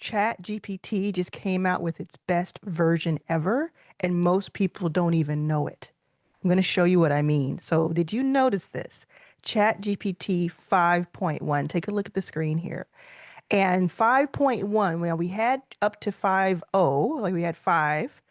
ChatGPT just came out with its best version ever, and most people don't even know it. I'm going to show you what I mean. So, did you notice this? ChatGPT 5.1. Take a look at the screen here. And 5.1, well, we had up to 5.0, like we had 5,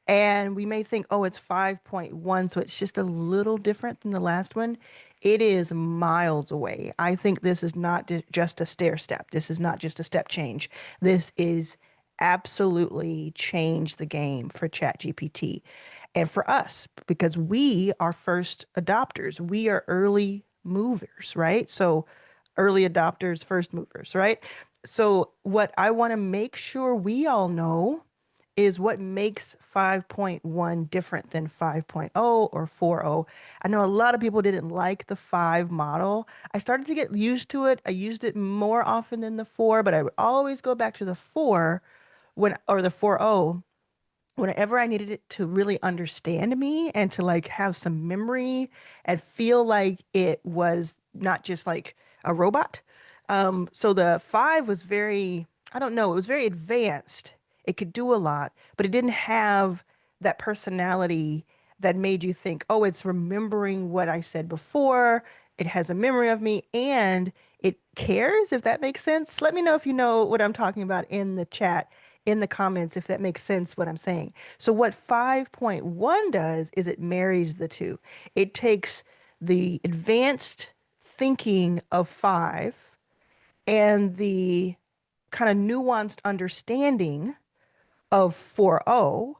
and we may think, oh, it's 5.1, so it's just a little different than the last one. It is miles away. I think this is not just a stair step. This is not just a step change. This is absolutely changed the game for ChatGPT and for us because we are first adopters. We are early movers, right? So early adopters, first movers, right? So what I want to make sure we all know is what makes 5.1 different than 5.0 or 4.0. I know a lot of people didn't like the 5 model. I started to get used to it. I used it more often than the 4, but I would always go back to the 4 or the 4.0 whenever I needed it to really understand me and to like have some memory and feel like it was not just like a robot. So the 5 was very, I don't know, it was very advanced. It could do a lot, but it didn't have that personality that made you think, oh, it's remembering what I said before. It has a memory of me and it cares, if that makes sense. Let me know if you know what I'm talking about in the chat, in the comments, if that makes sense what I'm saying. So, what 5.1 does is it marries the two. It takes the advanced thinking of 5 and the kind of nuanced understanding of 4.0,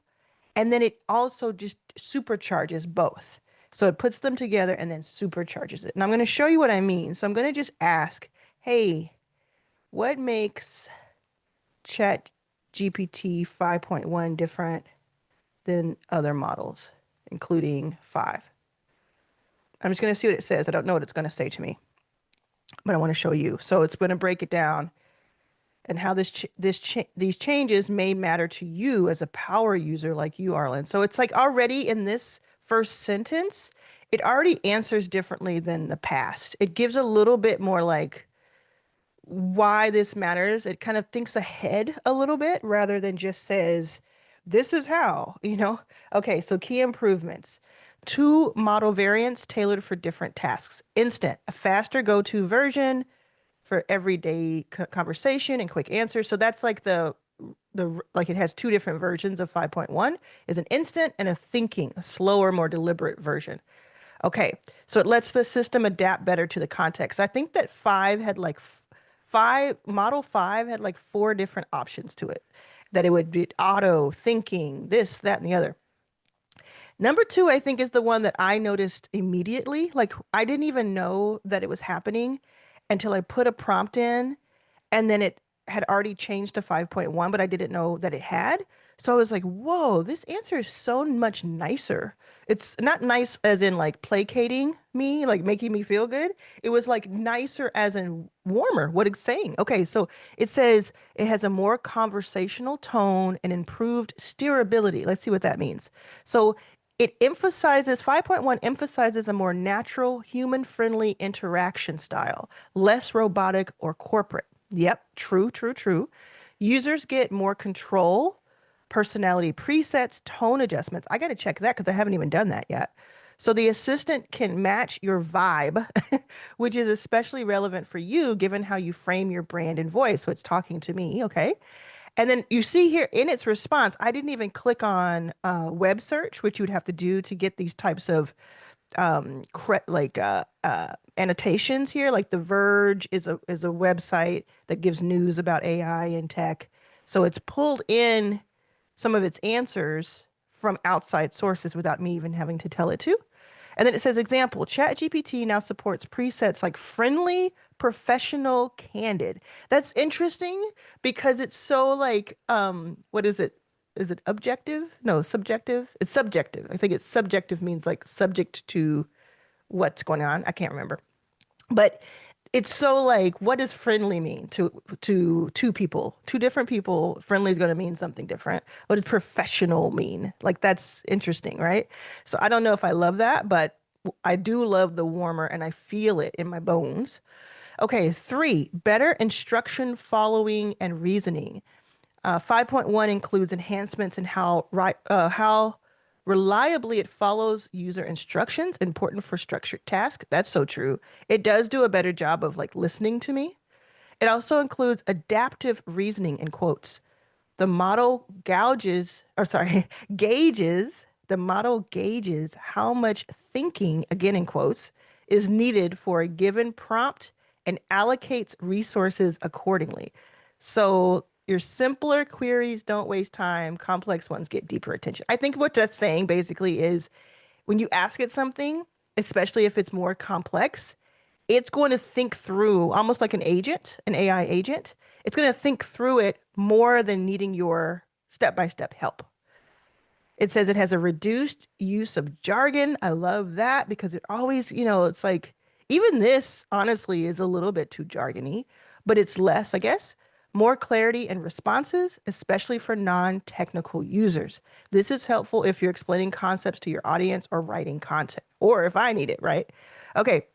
and then it also just supercharges both. So it puts them together and then supercharges it. And I'm going to show you what I mean. So I'm going to just ask, hey, what makes Chat GPT 5.1 different than other models, including 5? I'm just going to see what it says. I don't know what it's going to say to me, but I want to show you. So it's going to break it down and how these changes may matter to you as a power user like you, Arlen. So it's like already in this first sentence, it already answers differently than the past. It gives a little bit more like why this matters. It kind of thinks ahead a little bit rather than just says, this is how. Okay, so key improvements. 2 model variants tailored for different tasks. Instant, a faster go-to version for everyday conversation and quick answers. So that's like the like it has 2 different versions of 5.1 is an instant and a thinking, a slower, more deliberate version. Okay, so it lets the system adapt better to the context. I think that 5 had like 5 had like 4 different options to it. That it would be auto, thinking, this, that, and the other. Number 2, I think, is the one that I noticed immediately. Like I didn't even know that it was happening until I put a prompt in and then it had already changed to 5.1, but I didn't know that it had. So I was like, whoa, this answer is so much nicer. It's not nice as in like placating me, like making me feel good. It was like nicer as in warmer, what it's saying. Okay, so it says it has a more conversational tone and improved steerability. Let's see what that means. So it emphasizes, 5.1 emphasizes a more natural, human-friendly interaction style, less robotic or corporate. Yep, true, true, true. Users get more control, personality presets, tone adjustments. I got to check that because I haven't even done that yet. So the assistant can match your vibe, which is especially relevant for you given how you frame your brand and voice. So it's talking to me, okay? And then you see here in its response, I didn't even click on web search, which you would have to do to get these types of annotations here. Like The Verge is a website that gives news about AI and tech. So it's pulled in some of its answers from outside sources without me even having to tell it to. And then it says, example, ChatGPT now supports presets like friendly, professional, candid. That's interesting because it's so like, what is it? Is it objective? No, subjective. It's subjective. I think it's subjective means like subject to what's going on. I can't remember. But it's so like, what does friendly mean to 2 people, 2 different people? Friendly is going to mean something different. What does professional mean? Like that's interesting, right? So I don't know if I love that, but I do love the warmer and I feel it in my bones. Okay, 3, better instruction following and reasoning. 5.1 includes enhancements in how reliably it follows user instructions, important for structured tasks. That's so true. It does do a better job of like listening to me. It also includes adaptive reasoning in quotes. The model gauges, or sorry, gauges, the model gauges how much thinking, again in quotes, is needed for a given prompt and allocates resources accordingly. So your simpler queries don't waste time, complex ones get deeper attention. I think what that's saying basically is when you ask it something, especially if it's more complex, it's going to think through almost like an agent, an AI agent. It's going to think through it more than needing your step by step help. It says it has a reduced use of jargon. I love that because it always, it's like even this honestly is a little bit too jargony, but it's less, I guess. More clarity and responses, especially for non-technical users. This is helpful if you're explaining concepts to your audience or writing content, or if I need it, right? Okay.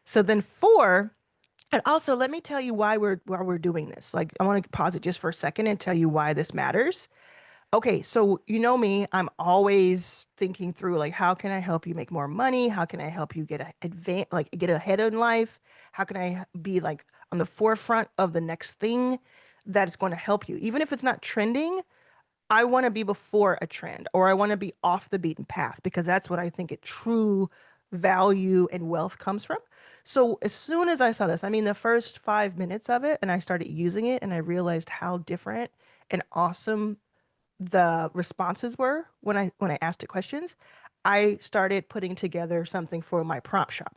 So then four, and also let me tell you why we're doing this. Like I want to pause it just for a second and tell you why this matters. Okay, so you know me, I'm always thinking through like how can I help you make more money? How can I help you get ahead in life? How can I be like on the forefront of the next thing that's going to help you? Even if it's not trending, I want to be before a trend or I want to be off the beaten path because that's what I think it true value and wealth comes from. So as soon as I saw this, I mean the first 5 minutes of it and I started using it and I realized how different and awesome the responses were when I asked it questions, I started putting together something for my prompt shop.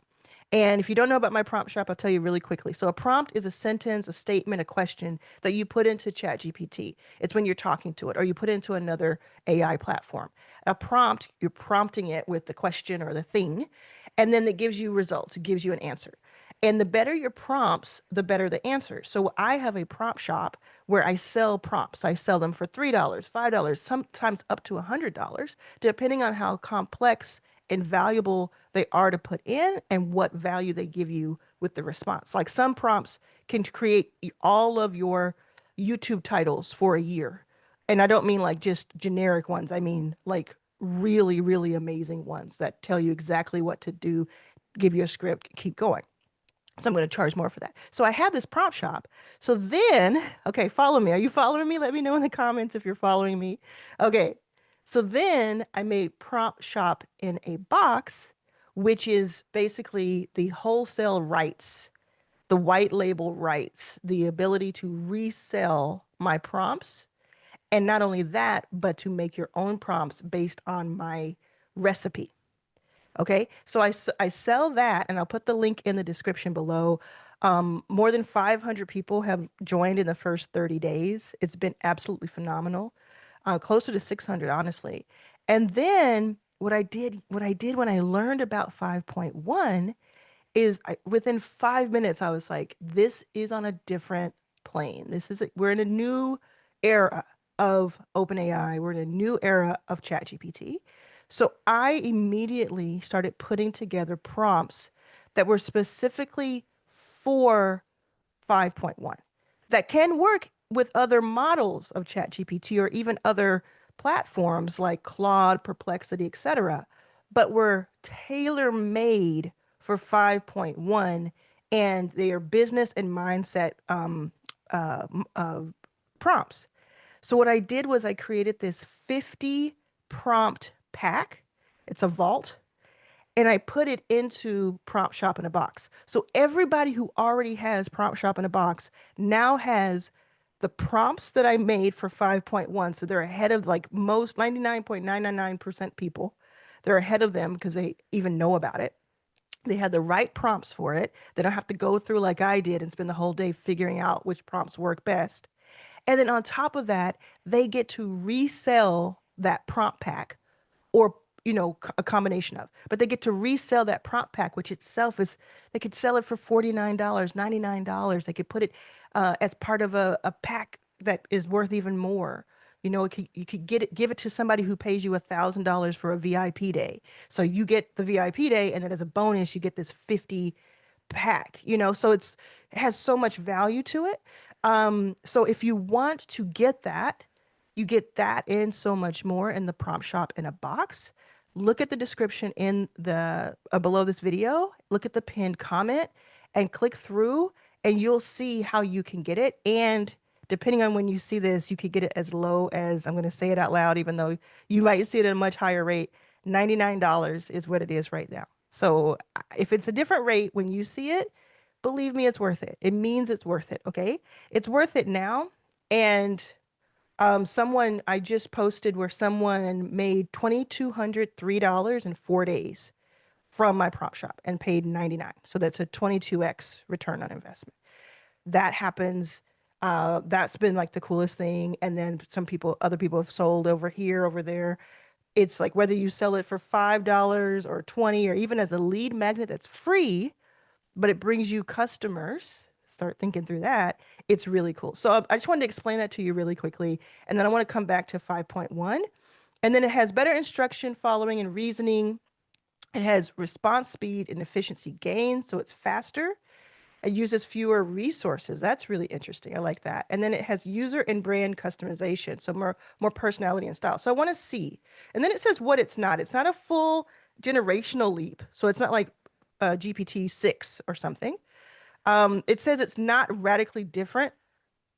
And if you don't know about my prompt shop, I'll tell you really quickly. So a prompt is a sentence, a statement, a question that you put into ChatGPT. It's when you're talking to it or you put into another AI platform. A prompt, you're prompting it with the question or the thing, and then it gives you results. It gives you an answer. And the better your prompts, the better the answer. So I have a prompt shop where I sell prompts. I sell them for $3, $5, sometimes up to $100, depending on how complex and valuable they are to put in and what value they give you with the response. Like some prompts can create all of your YouTube titles for a year. And I don't mean like just generic ones. I mean like really, really amazing ones that tell you exactly what to do, give you a script, keep going. So I'm going to charge more for that. So I have this prompt shop. So then, okay, follow me. Are you following me? Let me know in the comments if you're following me. Okay. So then I made prompt shop in a box, which is basically the wholesale rights, the white label rights, the ability to resell my prompts. And not only that, but to make your own prompts based on my recipe. Okay, so I sell that, and I'll put the link in the description below. More than 500 people have joined in the first 30 days. It's been absolutely phenomenal, closer to 600, honestly. And then what I did when I learned about 5.1 is within 5 minutes, I was like, this is on a different plane. We're in a new era of OpenAI. We're in a new era of ChatGPT. So I immediately started putting together prompts that were specifically for 5.1 that can work with other models of ChatGPT or even other platforms like Claude, Perplexity, etc., but were tailor made for 5.1 and they are business and mindset uh, uh, prompts. So what I did was I created this 50 prompt pack. It's a vault and I put it into Prompt Shop in a box. So everybody who already has Prompt Shop in a box now has the prompts that I made for 5.1. So they're ahead of like most 99.999% people. They're ahead of them because they even know about it. They had the right prompts for it. They don't have to go through like I did and spend the whole day figuring out which prompts work best. And then on top of that, they get to resell that prompt pack or a combination of, but they get to resell that prompt pack, which itself is, they could sell it for $49, $99. They could put it as part of a pack that is worth even more. You could give it to somebody who pays you $1,000 for a VIP day. So you get the VIP day, and then as a bonus, you get this 50 pack, so it has so much value to it. So if you want to get that, You get that and so much more in the prompt shop in a box. Look at the description in the below this video. Look at the pinned comment and click through, and you'll see how you can get it. And depending on when you see this, you could get it as low as, I'm going to say it out loud, even though you might see it at a much higher rate. $99 is what it is right now. So if it's a different rate when you see it, believe me, it's worth it. It means it's worth it. Okay. It's worth it now. And someone I just posted where someone made $2,203 in 4 days from my prop shop and paid 99. So that's a 22x return on investment. That happens. That's been like the coolest thing. And then other people have sold over here, over there. It's like whether you sell it for $5 or 20, or even as a lead magnet that's free, but it brings you customers. Start thinking through that. It's really cool. So I just wanted to explain that to you really quickly. And then I want to come back to 5.1. And then it has better instruction, following, and reasoning. It has response speed and efficiency gains, so it's faster. It uses fewer resources. That's really interesting. I like that. And then it has user and brand customization, so more personality and style. So I want to see. And then it says what it's not. It's not a full generational leap. So it's not like GPT-6 or something. It says it's not radically different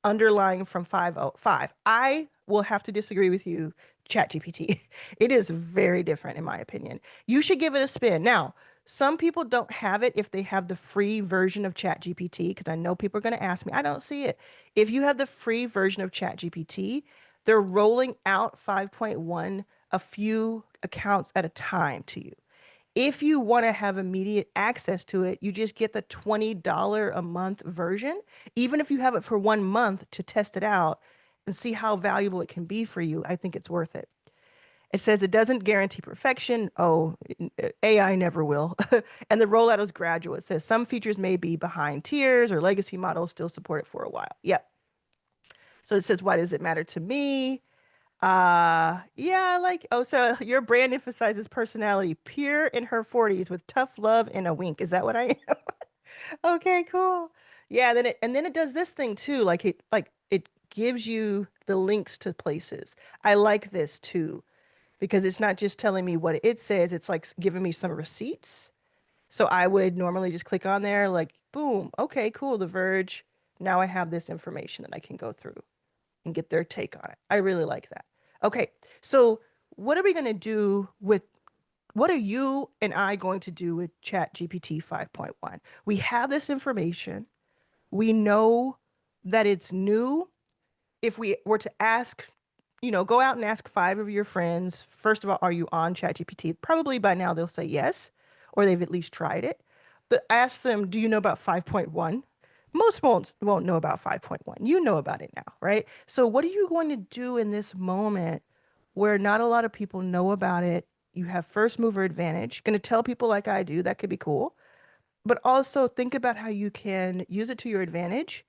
underlying from 5.05. I will have to disagree with you, ChatGPT. It is very different, in my opinion. You should give it a spin. Now, some people don't have it if they have the free version of ChatGPT, because I know people are going to ask me. I don't see it. If you have the free version of ChatGPT, they're rolling out 5.1 a few accounts at a time to you. If you want to have immediate access to it, you just get the $20 a month version, even if you have it for 1 month to test it out and see how valuable it can be for you. I think it's worth it. It says it doesn't guarantee perfection. Oh, AI never will. And the rollout is gradual. It says some features may be behind tiers or legacy models still support it for a while. Yep. So it says, why does it matter to me? Yeah, like, oh, so your brand emphasizes personality, pure in her 40s with tough love and a wink. Is that what I am? Okay, cool. Yeah, then it does this thing too, like it gives you the links to places. I like this too because it's not just telling me what it says, it's like giving me some receipts. So I would normally just click on there like, boom, okay, cool, The Verge. Now I have this information that I can go through and get their take on it. I really like that. Okay, so what are we going to do with what are you and I going to do with ChatGPT 5.1? We have this information. We know that it's new. If we were to ask, go out and ask 5 of your friends, first of all, are you on ChatGPT? Probably by now they'll say yes, or they've at least tried it. But ask them, do you know about 5.1? Most won't know about 5.1. You know about it now, right? So what are you going to do in this moment where not a lot of people know about it? You have first mover advantage. Going to tell people like I do, that could be cool. But also think about how you can use it to your advantage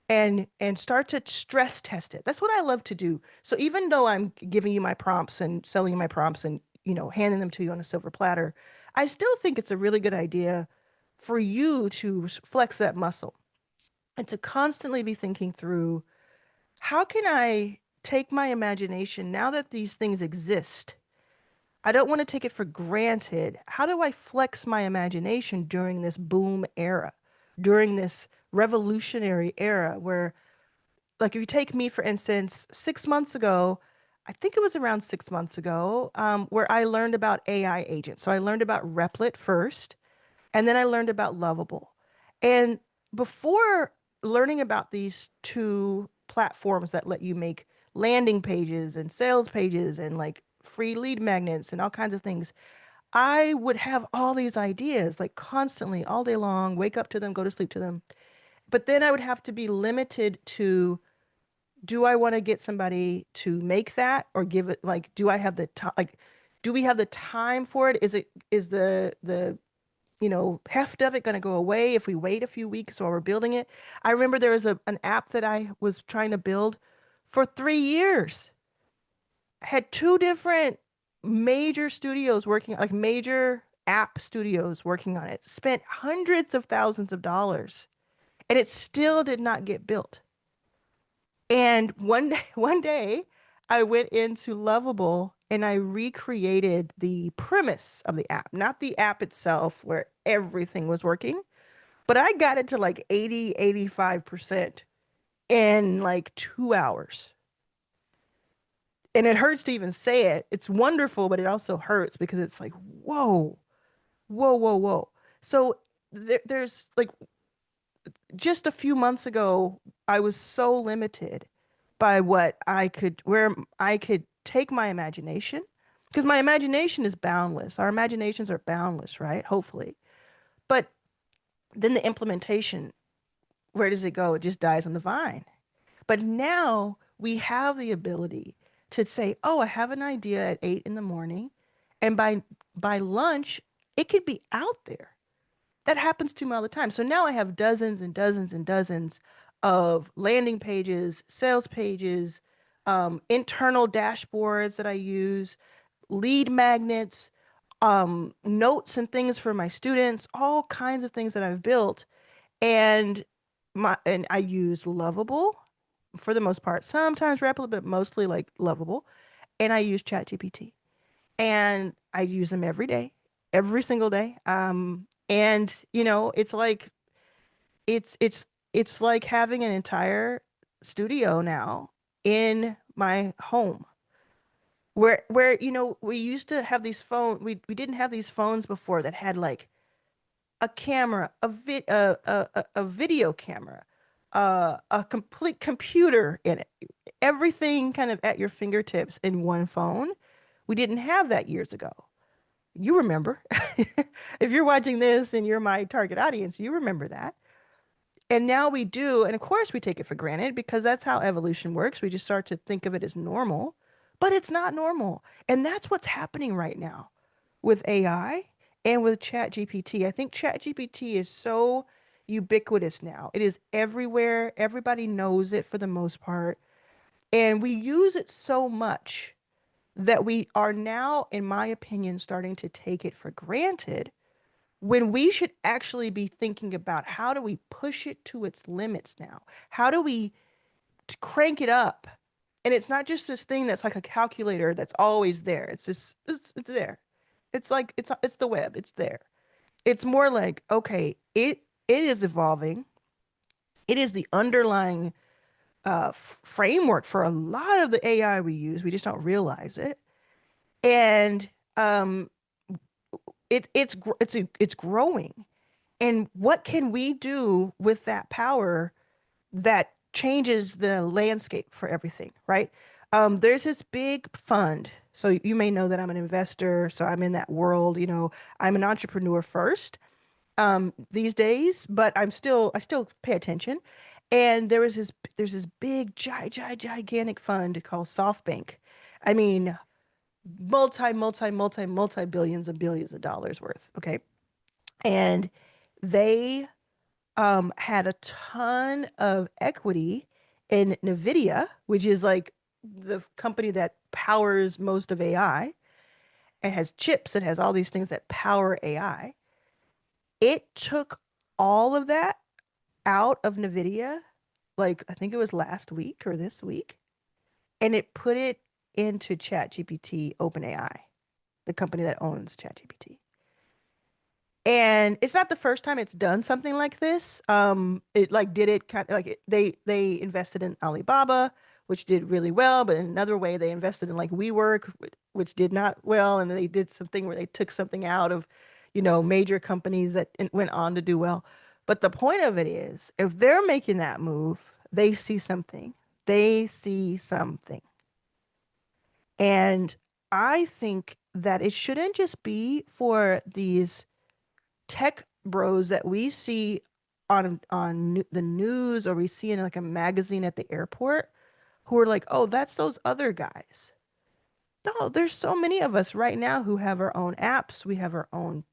and start to stress test it. That's what I love to do. So even though I'm giving you my prompts and selling you my prompts and handing them to you on a silver platter, I still think it's a really good idea for you to flex that muscle and to constantly be thinking through, how can I take my imagination now that these things exist? I don't want to take it for granted. How do I flex my imagination during this boom era, during this revolutionary era where, like, if you take me, for instance, 6 months ago, I think it was around 6 months ago, where I learned about AI agents. So I learned about Replit first, and then I learned about Lovable. And before learning about these two platforms that let you make landing pages and sales pages and like free lead magnets and all kinds of things, I would have all these ideas like constantly all day long, wake up to them, go to sleep to them. But then I would have to be limited to, do I want to get somebody to make that or give it, like, do I have the time? Like, do we have the time for it? Is the heft of it going to go away if we wait a few weeks while we're building it? I remember there was an app that I was trying to build for 3 years. I had two different major studios working, like major app studios working on it, spent hundreds of thousands of dollars, and it still did not get built. And one day, one day, I went into Lovable and I recreated the premise of the app, not the app itself where everything was working, but I got it to like 80, 85% in like 2 hours. And it hurts to even say it. It's wonderful, but it also hurts because it's like, whoa, whoa, whoa, whoa. So there's like just a few months ago, I was so limited by where I could take my imagination, because my imagination is boundless. Our imaginations are boundless, right? Hopefully. But then the implementation, where does it go? It just dies on the vine. But now we have the ability to say, oh, I have an idea at 8 in the morning. And by lunch, it could be out there. That happens to me all the time. So now I have dozens and dozens and dozens of landing pages, sales pages, internal dashboards that I use, lead magnets, notes and things for my students, all kinds of things that I've built. And and I use Lovable for the most part, sometimes Replit, but mostly like Lovable. And I use ChatGPT. And I use them every day, every single day. And it's like it's like having an entire studio now in my home. Where we used to have these we didn't have these phones before that had like a camera, a video camera, a complete computer in it, everything kind of at your fingertips in one phone. We didn't have that years ago. You remember. If you're watching this and you're my target audience, you remember that. And now we do, and of course we take it for granted because that's how evolution works. We just start to think of it as normal, but it's not normal. And that's what's happening right now with AI and with ChatGPT. I think ChatGPT is so ubiquitous now. It is everywhere. Everybody knows it for the most part. And we use it so much that we are now, in my opinion, starting to take it for granted when we should actually be thinking about how do we push it to its limits now? How do we crank it up? And it's not just this thing that's like a calculator that's always there. It's there. It's like it's the web. It's there. It's more like, okay, it is evolving. It is the underlying framework for a lot of the AI we use. We just don't realize it. And um it's growing. And what can we do with that power that changes the landscape for everything, right? There's this big fund. So you may know that I'm an investor, so I'm in that world, I'm an entrepreneur first, these days, but I still pay attention. And there's this big, gigantic fund called SoftBank. I mean, multi billions and billions of dollars worth. Okay. And they had a ton of equity in NVIDIA, which is like the company that powers most of AI. It has chips, it has all these things that power AI. It took all of that out of NVIDIA, like I think it was last week or this week, and it put it into ChatGPT OpenAI, the company that owns ChatGPT. And it's not the first time it's done something like this. It like did it kind of like they invested in Alibaba, which did really well, but in another way they invested in like WeWork, which did not well, and they did something where they took something out of, major companies that went on to do well. But the point of it is, if they're making that move, they see something. They see something. And I think that it shouldn't just be for these tech bros that we see on the news or we see in like a magazine at the airport who are like, oh, that's those other guys. No, there's so many of us right now who have our own apps. We have our own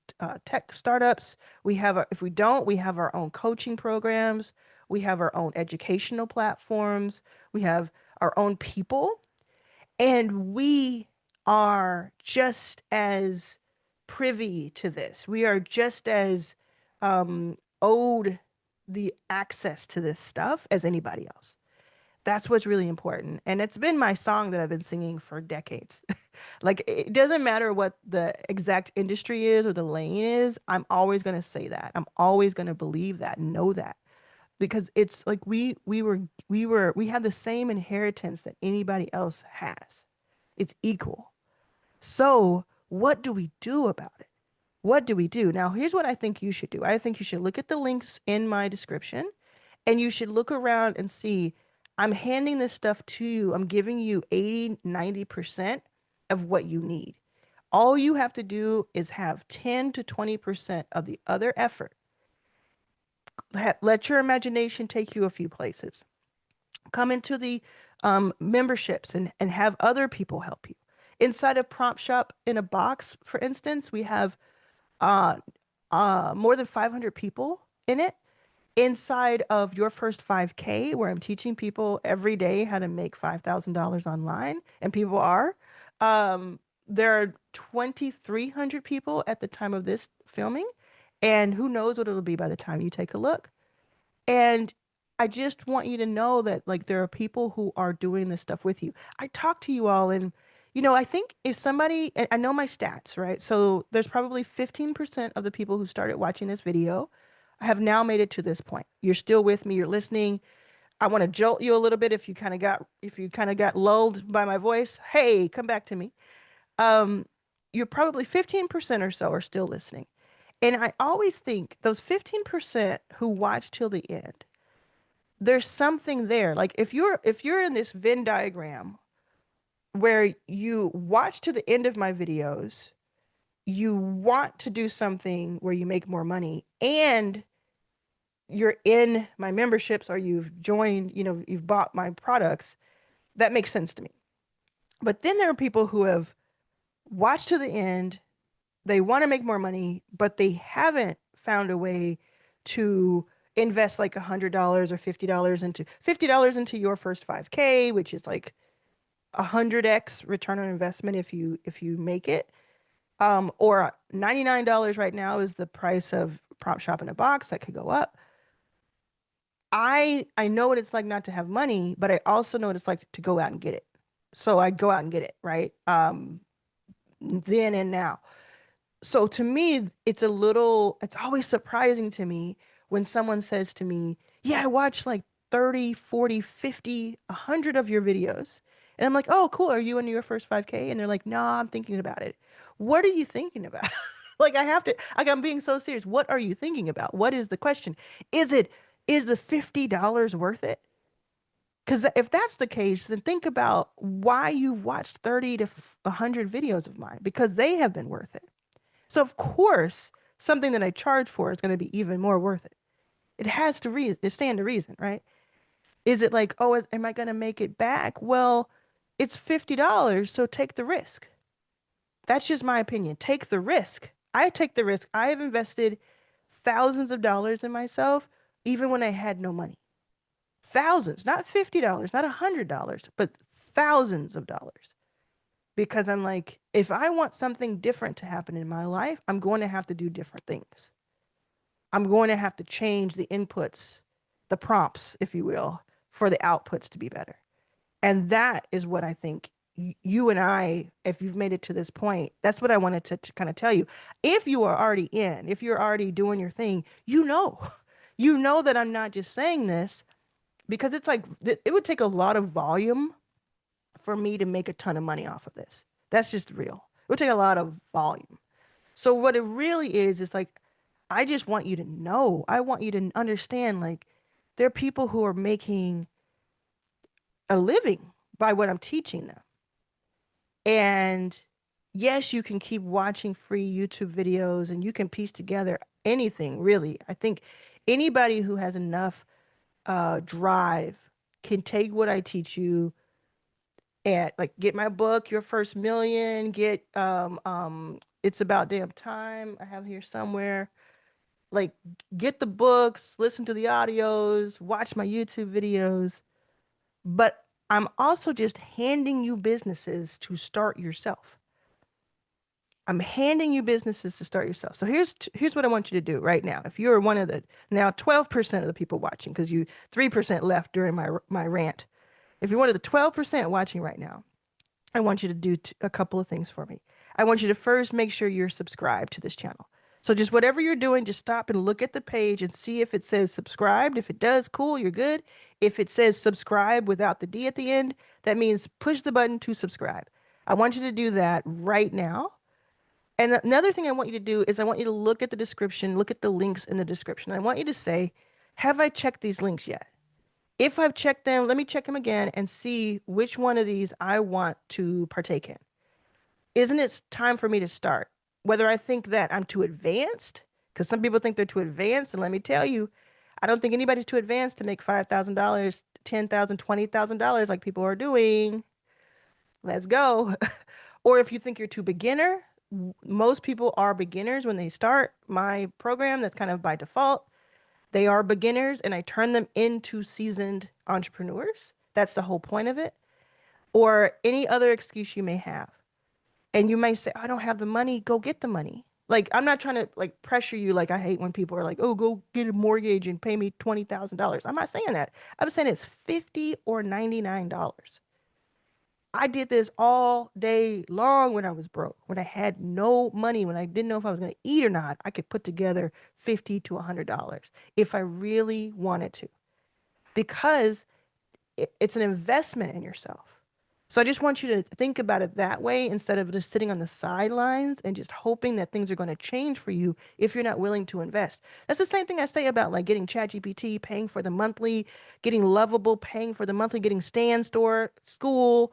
tech startups. If we don't, we have our own coaching programs. We have our own educational platforms. We have our own people. And we are just as privy to this. We are just as owed the access to this stuff as anybody else. That's what's really important. And it's been my song that I've been singing for decades. Like, it doesn't matter what the exact industry is or the lane is, I'm always going to say that. I'm always going to believe that, know that. Because it's like we have the same inheritance that anybody else has. It's equal. So, what do we do about it? What do we do? Now, here's what I think you should do. I think you should look at the links in my description and you should look around and see I'm handing this stuff to you. I'm giving you 80, 90% of what you need. All you have to do is have 10 to 20% of the other effort. Let your imagination take you a few places. Come into the memberships and have other people help you. Inside of Prompt Shop in a Box, for instance, we have uh, more than 500 people in it. Inside of Your First 5K, where I'm teaching people every day how to make $5,000 online, and people are, there are 2,300 people at the time of this filming, and who knows what it'll be by the time you take a look. And I just want you to know that like there are people who are doing this stuff with you. I talk to you all and I think if somebody, and I know my stats, right? So there's probably 15% of the people who started watching this video have now made it to this point. You're still with me, you're listening. I want to jolt you a little bit if you kind of got lulled by my voice. Hey, come back to me. Um, you're probably 15% or so are still listening. And I always think those 15% who watch till the end, there's something there. Like if you're in this Venn diagram where you watch to the end of my videos, you want to do something where you make more money and you're in my memberships or you've joined, you've bought my products, that makes sense to me. But then there are people who have watched to the end, they want to make more money, but they haven't found a way to invest like $100 or $50 into Your First 5K, which is like 100x return on investment if you make it. Or $99 right now is the price of Prompt Shop in a Box. That could go up. I know what it's like not to have money, but I also know what it's like to go out and get it. So I go out and get it, right? Then and now. So to me, it's always surprising to me when someone says to me, yeah, I watched like 30, 40, 50, 100 of your videos. And I'm like, oh, cool. Are you in Your First 5K? And they're like, no, I'm thinking about it. What are you thinking about? Like I'm being so serious. What are you thinking about? What is the question? Is it, is the $50 worth it? Because if that's the case, then think about why you've watched 30 to 100 videos of mine, because they have been worth it. So of course, something that I charge for is going to be even more worth it. It has to stand to reason, right? Is it like, oh, am I going to make it back? Well, it's $50, so take the risk. That's just my opinion. Take the risk. I take the risk. I have invested thousands of dollars in myself, even when I had no money. Thousands, not $50, not $100, but thousands of dollars. Because I'm like, if I want something different to happen in my life, I'm going to have to do different things. I'm going to have to change the inputs, the prompts, if you will, for the outputs to be better. And that is what I think you and I, if you've made it to this point, that's what I wanted to kind of tell you. If you are already in, if you're already doing your thing, you know that I'm not just saying this because it's like, it would take a lot of volume for me to make a ton of money off of this. That's just real. It would take a lot of volume. So what it really is like, I just want you to know. I want you to understand, like, there are people who are making a living by what I'm teaching them. And yes, you can keep watching free YouTube videos and you can piece together anything, really. I think anybody who has enough drive can take what I teach you and like get my book, Your First Million, get It's About Damn Time. I have here somewhere. Like, get the books, listen to the audios, watch my YouTube videos. But I'm also just handing you businesses to start yourself. I'm handing you businesses to start yourself. So here's what I want you to do right now. If you're one of the now 12% of the people watching, because you 3% left during my rant. If you're one of the 12% watching right now, I want you to do a couple of things for me. I want you to first make sure you're subscribed to this channel. So just whatever you're doing, just stop and look at the page and see if it says subscribed. If it does, cool, you're good. If it says subscribe without the D at the end, that means push the button to subscribe. I want you to do that right now. And another thing I want you to do is I want you to look at the description, look at the links in the description. I want you to say, have I checked these links yet? If I've checked them, let me check them again and see which one of these I want to partake in. Isn't it time for me to start? Whether I think that I'm too advanced, because some people think they're too advanced, and let me tell you, I don't think anybody's too advanced to make $5,000, $10,000, $20,000 like people are doing. Let's go. Or if you think you're too beginner, most people are beginners when they start my program. That's kind of by default. They are beginners, and I turn them into seasoned entrepreneurs. That's the whole point of it. Or any other excuse you may have. And you may say, I don't have the money. Go get the money. Like, I'm not trying to like pressure you. Like, I hate when people are like, oh, go get a mortgage and pay me $20,000. I'm not saying that. I'm saying it's $50 or $99. I did this all day long when I was broke, when I had no money, when I didn't know if I was going to eat or not. I could put together $50 to $100 if I really wanted to, because it's an investment in yourself. So I just want you to think about it that way instead of just sitting on the sidelines and just hoping that things are going to change for you if you're not willing to invest. That's the same thing I say about like getting ChatGPT, paying for the monthly, getting Lovable, paying for the monthly, getting Stand Store, school.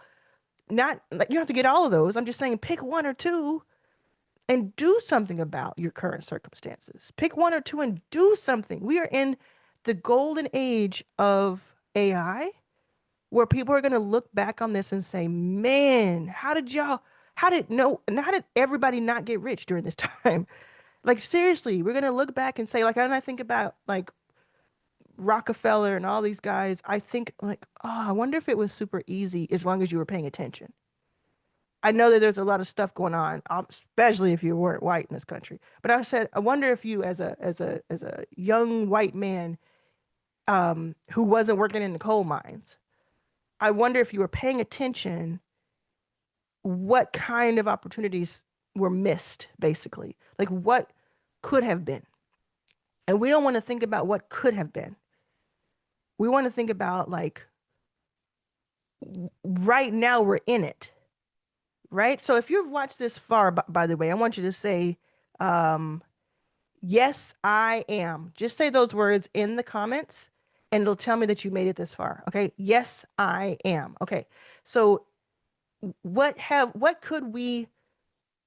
Not like you don't have to get all of those. I'm just saying pick one or two and do something about your current circumstances. Pick one or two and do something. We are in the golden age of AI where people are going to look back on this and say, man, how did everybody not get rich during this time? Like, seriously, we're going to look back and say, like, and I think about like Rockefeller and all these guys, I think like, oh, I wonder if it was super easy as long as you were paying attention. I know that there's a lot of stuff going on, especially if you weren't white in this country. But I said, I wonder if you, as a young white man, who wasn't working in the coal mines, I wonder if you were paying attention, what kind of opportunities were missed, basically, like what could have been. And we don't want to think about what could have been. We want to think about like right now we're in it, right? So if you've watched this far, by the way, I want you to say, um, yes, I am. Just say those words in the comments and it'll tell me that you made it this far. Okay. Yes, I am. Okay. So what are we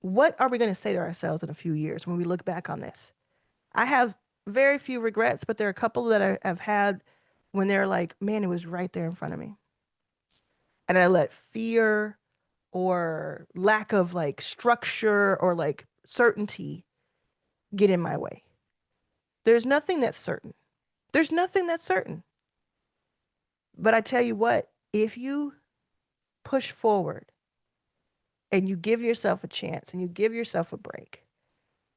going to say to ourselves in a few years when we look back on this? I have very few regrets, but there are a couple that I've had when they're like, man, it was right there in front of me. And I let fear or lack of like structure or like certainty get in my way. There's nothing that's certain. There's nothing that's certain. But I tell you what, if you push forward and you give yourself a chance and you give yourself a break,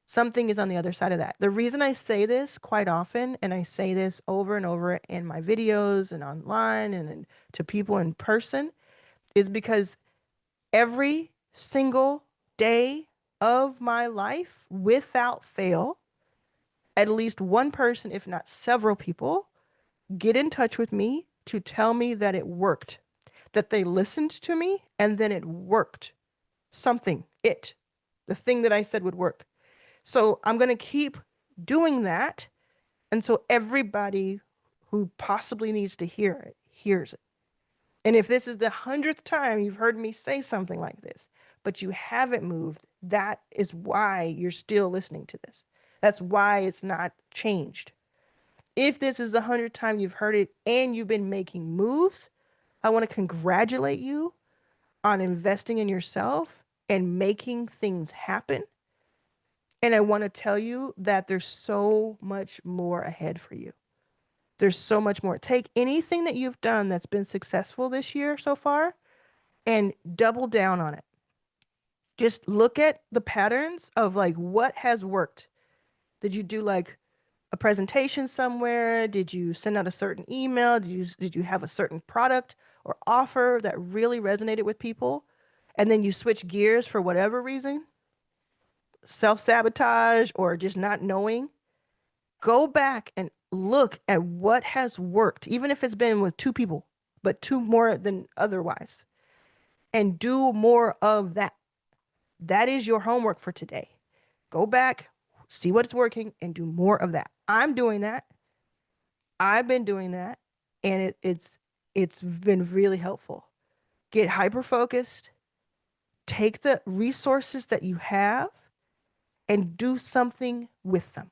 something is on the other side of that. The reason I say this quite often, and I say this over and over in my videos and online and to people in person, is because every single day of my life, without fail, at least one person, if not several people, get in touch with me to tell me that it worked, that they listened to me and then it worked. The thing that I said would work. So I'm going to keep doing that. And so everybody who possibly needs to hear it hears it. And if this is the 100th time you've heard me say something like this, but you haven't moved, that is why you're still listening to this. That's why it's not changed. If this is the 100th time you've heard it and you've been making moves, I want to congratulate you on investing in yourself and making things happen. And I want to tell you that there's so much more ahead for you. There's so much more. Take anything that you've done that's been successful this year so far and double down on it. Just look at the patterns of like what has worked. Did you do like a presentation somewhere? Did you send out a certain email? Did you have a certain product? or offer that really resonated with people, and then you switch gears for whatever reason, self-sabotage or just not knowing, go back and look at what has worked, even if it's been with two people, but two more than otherwise, and do more of that. That is your homework for today. Go back, see what's working, and do more of that. I'm doing that. I've been doing that, and it's been really helpful. Get hyper focused, take the resources that you have, and do something with them.